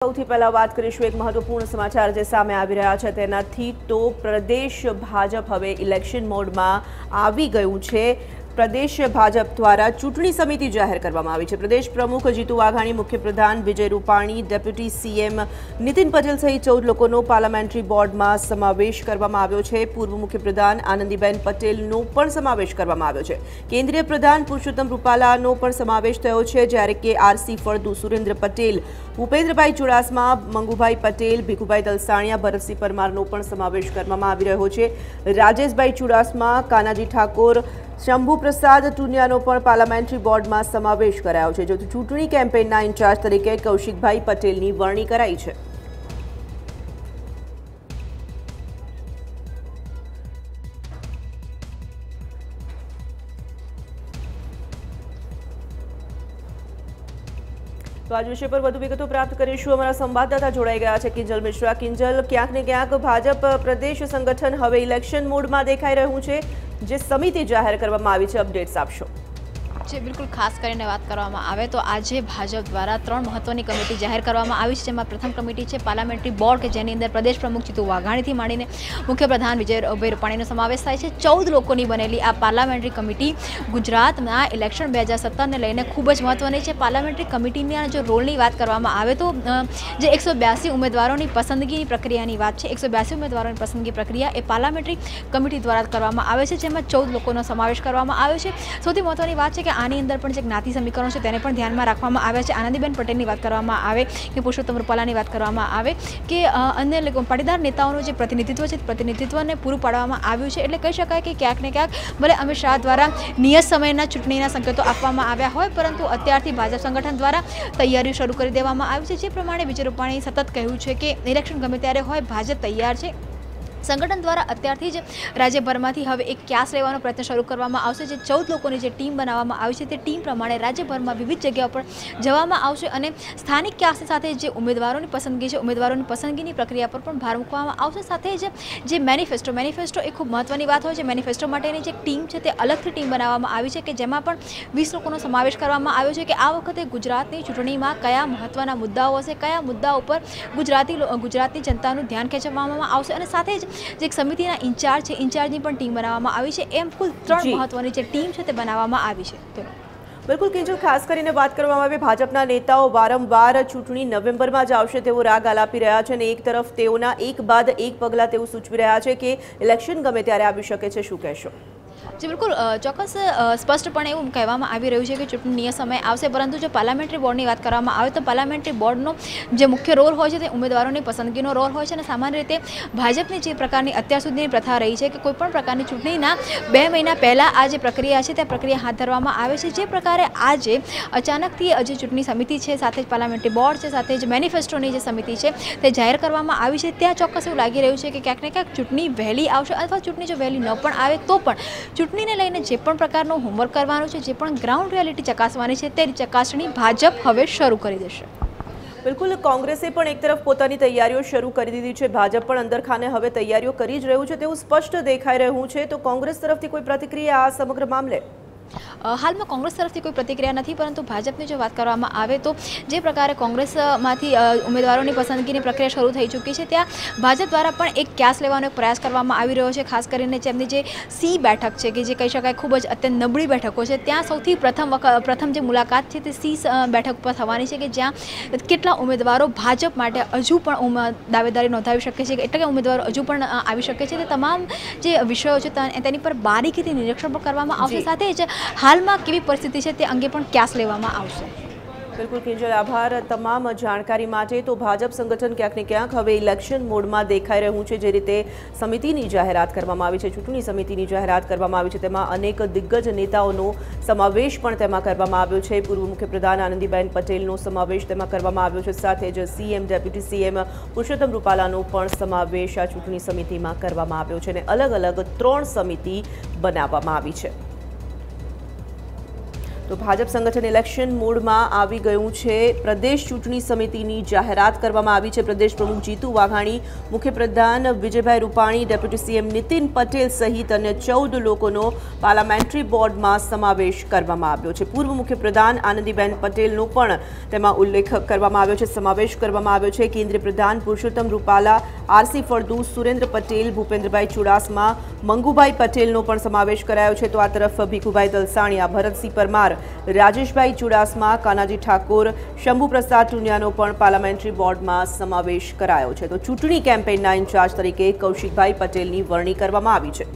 સૌથી પહેલા વાત કરીશું એક મહત્વપૂર્ણ સમાચાર જે સામે આવી રહ્યા છે તેનાથી તો પ્રદેશ ભાજપ હવે ઇલેક્શન મોડમાં આવી ગયું છે। પ્રદેશ ભાજપ દ્વારા ચૂંટણી સમિતિ જાહેર કરવામાં આવી છે। પ્રદેશ પ્રમુખ જીતુ વાઘાણી, મુખ્યપ્રધાન વિજય રૂપાણી, ડેપ્યુટી સીએમ નીતિન પટેલ સહિત 14 લોકોનો પાર્લામેન્ટરી બોર્ડમાં સમાવેશ કરવામાં આવ્યો છે। પૂર્વ મુખ્યપ્રધાન આનંદીબેન પટેલનો પણ સમાવેશ કરવામાં આવ્યો છે। કેન્દ્રીય પ્રધાન પુરુષોત્તમ રૂપાલાનો પણ સમાવેશ થયો છે, જ્યારે કે આરસી ફળદુ, સુરેન્દ્ર પટેલ, ભૂપેન્દ્રભાઈ ચુડાસમા, મંગુભાઈ પટેલ, ભીખુભાઈ દલસાણિયા, ભરતસિંહ પરમારનો પણ સમાવેશ કરવામાં આવી રહ્યો છે। રાજેશભાઈ ચુડાસમા, કાનાજી ઠાકોર, શંભુ પ્રસાદ ટુનિયાનો પણ પાર્લામેન્ટરી બોર્ડમાં સમાવેશ કરાયો છે। જો ચૂંટણી કેમ્પેઇનના ઇન્ચાર્જ તરીકે કૌશિકભાઈ પટેલની વરણી કરાઈ છે। તો આજ વિષય પર વધુ વિગતો પ્રાપ્ત કરીશું। અમારા સંવાદદાતા જોડાઈ ગયા છે કિંજલ મિશ્રા। કિંજલ, ક્યાંક ને ક્યાંક ભાજપ પ્રદેશ સંગઠન હવે ઇલેક્શન મોડમાં દેખાઈ રહ્યું છે, જે સમિતિ જાહેર કરવામાં આવી છે, અપડેટ્સ આપશો। જે બિલકુલ ખાસ કરીને વાત કરવામાં આવે તો આજે ભાજપ દ્વારા 3 મહત્વની કમિટી જાહેર કરવામાં આવી છે, જેમાં પ્રથમ કમિટી છે પાર્લામેન્ટરી બોર્ડ, કે જેની અંદર પ્રદેશ પ્રમુખ જીતુ વાઘાણીથી માંડીને મુખ્યપ્રધાન વિજય રૂપાણીનો સમાવેશ થાય છે। 14 લોકોની બનેલી આ પાર્લામેન્ટરી કમિટી ગુજરાતના ઇલેક્શન 2017ને લઈને ખૂબ જ મહત્વની છે। પાર્લામેન્ટરી કમિટીના જો રોલની વાત કરવામાં આવે તો જે 182 ઉમેદવારોની પસંદગીની પ્રક્રિયાની વાત છે, 182 ઉમેદવારોની પસંદગી પ્રક્રિયા એ પાર્લામેન્ટરી કમિટી દ્વારા કરવામાં આવે છે, જેમાં 14 લોકોનો સમાવેશ કરવામાં આવ્યો છે। સૌથી મહત્વની વાત છે કે આની અંદર પણ જે જ્ઞાતિ સમીકરણો છે તેને પણ ધ્યાનમાં રાખવામાં આવ્યા છે। આનંદીબેન પટેલની વાત કરવામાં આવે કે પુરુષોત્તમ રૂપાલાની વાત કરવામાં આવે કે અન્ય પાટીદાર નેતાઓનું જે પ્રતિનિધિત્વ છે, પ્રતિનિધિત્વને પૂરું પાડવામાં આવ્યું છે। એટલે કહી શકાય કે ક્યાંક ને ક્યાંક ભલે અમિત શાહ દ્વારા નિયત સમયના ચૂંટણીના સંકેતો આપવામાં આવ્યા હોય, પરંતુ અત્યારથી ભાજપ સંગઠન દ્વારા તૈયારીઓ શરૂ કરી દેવામાં આવી છે। જે પ્રમાણે વિજય રૂપાણીએ સતત કહ્યું છે કે ઇલેક્શન ગમે ત્યારે હોય, ભાજપ તૈયાર છે। સંગઠન દ્વારા અત્યારથી જ રાજ્યભરમાંથી હવે એક ક્યાસ લેવાનો પ્રયત્ન શરૂ કરવામાં આવશે। જે 14 લોકોની જે ટીમ બનાવવામાં આવી છે તે ટીમ પ્રમાણે રાજ્યભરમાં વિવિધ જગ્યાઓ પર જવામાં આવશે અને સ્થાનિક ક્યાસની સાથે જે ઉમેદવારોની પસંદગી છે, ઉમેદવારોની પસંદગીની પ્રક્રિયા પર પણ ભાર મૂકવામાં આવશે। સાથે જ જે મેનિફેસ્ટો એ ખૂબ મહત્વની વાત હોય છે। મેનિફેસ્ટો માટેની જે ટીમ છે તે અલગથી ટીમ બનાવવામાં આવી છે, કે જેમાં પણ 20 લોકોનો સમાવેશ કરવામાં આવ્યો છે, કે આ વખતે ગુજરાતની ચૂંટણીમાં કયા મહત્વના મુદ્દાઓ હશે, કયા મુદ્દા ઉપર ગુજરાતની જનતાનું ધ્યાન ખેંચવામાં આવશે, અને સાથે જ જે એક સમિતિના ઇન્ચાર્જ છે, ઇન્ચાર્જની પણ ટીમ બનાવવામાં આવી છે। એમ કુલ 3 મહત્વની જે ટીમ છે તે બનાવવામાં આવી છે। બિલકુલ કિંજલ, ખાસ કરીને વાત કરવામાં આવે, ભાજપના નેતાઓ વારંવાર ચૂંટણી નવેમ્બરમાં જ આવશે તેવો રાગ આલાપી રહ્યા છે, અને એક તરફ તેઓના એક બાદ એક પગલાં તેવું સૂચવી રહ્યા છે કે ઇલેક્શન ગમે ત્યારે આવી શકે છે। શું કહેશો? જે બિલકુલ ચોક્કસ સ્પષ્ટપણે એવું કહેવામાં આવી રહ્યું છે કે ચૂંટણી નિયત સમય આવશે, પરંતુ જો પાર્લામેન્ટરી બોર્ડની વાત કરવામાં આવે તો પાર્લામેન્ટરી બોર્ડનો જે મુખ્ય રોલ હોય છે તે ઉમેદવારોની પસંદગીનો રોલ હોય છે। અને સામાન્ય રીતે ભાજપની જે પ્રકારની અત્યાર સુધીની પ્રથા રહી છે કે કોઈપણ પ્રકારની ચૂંટણીના 2 મહિના પહેલાં આ જે પ્રક્રિયા છે તે પ્રક્રિયા હાથ ધરવામાં આવે છે। જે પ્રકારે આજે અચાનકથી જે ચૂંટણી સમિતિ છે, સાથે જ પાર્લામેન્ટરી બોર્ડ છે, સાથે જ મેનિફેસ્ટોની જે સમિતિ છે તે જાહેર કરવામાં આવી છે, ત્યાં ચોક્કસ એવું લાગી રહ્યું છે કે ક્યાંક ને ક્યાંક ચૂંટણી વહેલી આવશે, અથવા ચૂંટણી જો વહેલી ન પણ આવે તો પણ ચૂંટણીને લઈને જે પણ પ્રકારનું હોમવર્ક કરવાનું છે, જે પણ ગ્રાઉન્ડ રિયાલિટી ચકાસવાની છે, તે ચકાસણી ભાજપ હવે શરૂ કરી દેશે। બિલકુલ, કોંગ્રેસે પણ એક તરફ પોતાની તૈયારીઓ શરૂ કરી દીધી છે, ભાજપ પણ અંદરખાને હવે તૈયારીઓ કરી જ રહ્યું છે તેવું સ્પષ્ટ દેખાઈ રહ્યું છે। તો કોંગ્રેસ તરફથી કોઈ પ્રતિક્રિયા આ સમગ્ર મામલે? હાલમાં કોંગ્રેસ તરફથી કોઈ પ્રતિક્રિયા નથી, પરંતુ ભાજપની જો વાત કરવામાં આવે તો જે પ્રકારે કોંગ્રેસમાંથી ઉમેદવારોની પસંદગીની પ્રક્રિયા શરૂ થઈ ચૂકી છે, ત્યાં ભાજપ દ્વારા પણ એક ક્યાસ લેવાનો એક પ્રયાસ કરવામાં આવી રહ્યો છે। ખાસ કરીને તેમની જે સી બેઠક છે, કે જે કહી શકાય ખૂબ જ અત્યંત નબળી બેઠકો છે, ત્યાં સૌથી પ્રથમ જે મુલાકાત છે તે સી બેઠક પર થવાની છે, કે જ્યાં કેટલા ઉમેદવારો ભાજપ માટે હજુ પણ દાવેદારી નોંધાવી શકે છે, એટલે કે ઉમેદવારો હજુ પણ આવી શકે છે, તે તમામ જે વિષયો છે તેની પર બારીકીથી નિરીક્ષણ પણ કરવામાં આવશે। સાથે જ હાલમાં કેવી પરિસ્થિતિ છે તે અંગે પણ ક્યાસ લેવામાં આવશે। બિલકુલ કિંજલ, આભાર તમામ જાણકારી માટે। તો ભાજપ સંગઠન ક્યાંક ને ક્યાંક હવે ઇલેક્શન મોડમાં દેખાઈ રહ્યું છે। જે રીતે સમિતિની જાહેરાત કરવામાં આવી છે, ચૂંટણી સમિતિની જાહેરાત કરવામાં આવી છે, તેમાં અનેક દિગ્ગજ નેતાઓનો સમાવેશ પણ તેમાં કરવામાં આવ્યો છે। પૂર્વ મુખ્યપ્રધાન આનંદીબેન પટેલનો સમાવેશ તેમાં કરવામાં આવ્યો છે, સાથે જ સીએમ, ડેપ્યુટી સીએમ પુરુષોત્તમ રૂપાલાનો પણ સમાવેશ આ ચૂંટણી સમિતિમાં કરવામાં આવ્યો છે, અને અલગ અલગ 3 સમિતિ બનાવવામાં આવી છે। તો ભાજપ સંગઠન ઇલેક્શન મોડમાં આવી ગયું છે। પ્રદેશ ચૂંટણી સમિતિની જાહેરાત કરવામાં આવી છે। પ્રદેશ પ્રમુખ જીતુ વાઘાણી, મુખ્યપ્રધાન વિજયભાઈ રૂપાણી, ડેપ્યુટી સીએમ નીતિન પટેલ સહિત અન્ય 14 લોકોનો પાર્લામેન્ટરી બોર્ડમાં સમાવેશ કરવામાં આવ્યો છે। પૂર્વ મુખ્યપ્રધાન આનંદીબેન પટેલનો પણ તેમાં ઉલ્લેખ કરવામાં આવ્યો છે, સમાવેશ કરવામાં આવ્યો છે। કેન્દ્રીય પ્રધાન પુરુષોત્તમ રૂપાલા, આરસી ફળદુ, સુરેન્દ્ર પટેલ, ભૂપેન્દ્રભાઈ ચુડાસમા, મંગુભાઈ પટેલનો પણ સમાવેશ કરાયો છે। તો આ તરફ ભીખુભાઈ દલસાણિયા, ભરતસિંહ પરમાર, રાજેશભાઈ ચુડાસમા, કાનાજી ઠાકોર, શંભુપ્રસાદ ટુનિયાનો પણ પાર્લામેન્ટરી બોર્ડમાં સમાવેશ કરાયો છે। તો ચૂંટણી કેમ્પેઇનના ઇન્ચાર્જ તરીકે કૌશિકભાઈ પટેલની વરણી કરવામાં આવી છે।